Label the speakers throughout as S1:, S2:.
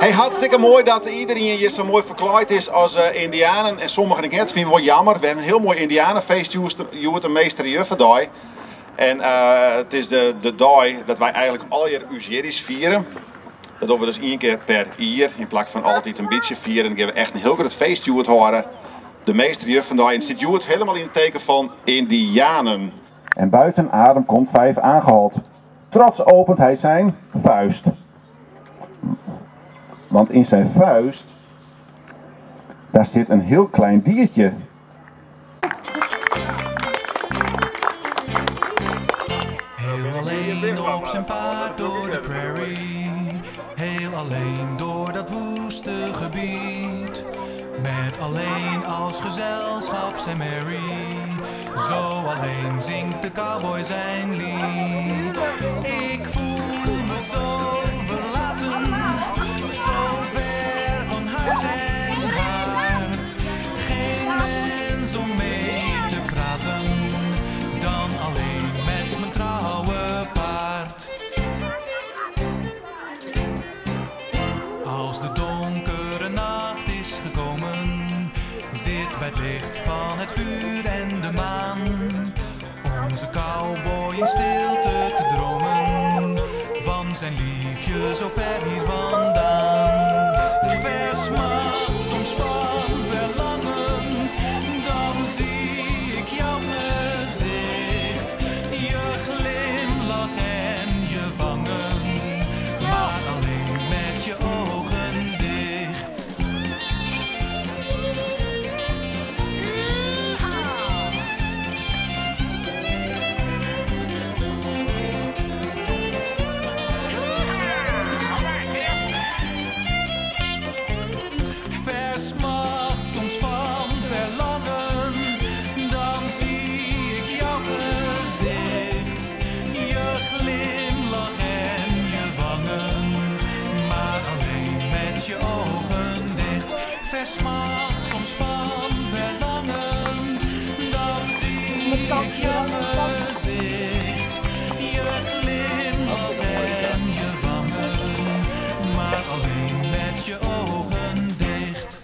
S1: Hey, hartstikke mooi dat iedereen hier zo mooi verkleed is als Indianen. En sommigen ik net vinden wel jammer. We hebben een heel mooi Indianenfeest, de meester, juffendag. En het is de dag dat wij eigenlijk al jaar Useris vieren. Dat doen we dus één keer per jaar. In plaats van altijd een beetje vieren. Dan geven we echt een heel groot feest horen. De meester, juffendag. En het zit helemaal in het teken van Indianen. En buiten adem komt 5 aangehaald. Trots opent hij zijn vuist. Want in zijn vuist, daar zit een heel klein diertje.
S2: Heel alleen op zijn paard door de prairie. Heel alleen door dat woeste gebied. Met alleen als gezelschap zijn Mary. Zo alleen zingt de cowboy zijn lied. Ik voel me zo verlaten. Zo ver van huis en haard. Geen mens om mee te praten. Dan alleen met mijn trouwe paard. Als de donkere nacht is gekomen, zit bij het licht van het vuur en de maan onze cowboy in stilte te dromen van zijn liefje zo ver hier vandaan. Ver smacht soms van verlangen, dan zie ik jouw gezicht, je glimlach en je wangen, maar alleen met je ogen dicht. Versmacht soms van verlangen, dan zie ik jouw gezicht, je glimlach en je wangen, maar alleen met je ogen dicht. Versmacht soms van verlangen, dan zie ik jouw gezicht, je glimlach en je wangen, maar alleen met je ogen dicht.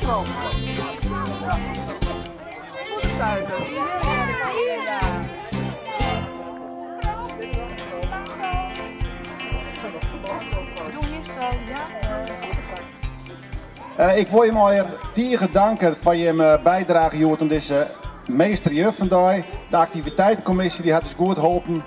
S1: Ik wil je maar tegen danken voor je bijdrage Joert aan deze meester juffendag. De activiteitencommissie die had dus goed geholpen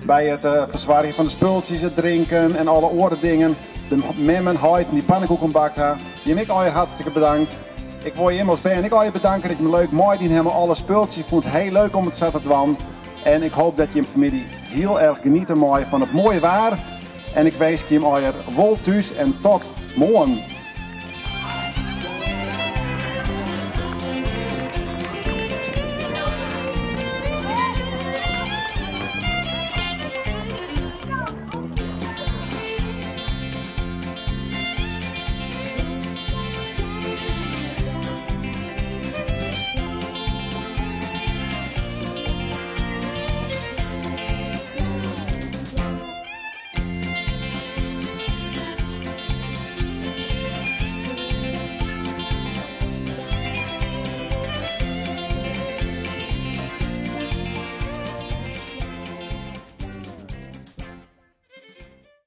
S1: bij het verzwaren van de spulletjes, het drinken en alle andere dingen. De memmen, huid en die pannenkoeken bakken. Die heb ik al je hartstikke bedankt. Ik wil je helemaal en ik wil je bedanken dat je me leuk mooi die helemaal alle spulletjes. Ik vond het heel leuk om het zo te doen. En ik hoop dat je familie heel erg genieten mooi van het mooie waar. En ik wens je hem al wel thuis en tot morgen.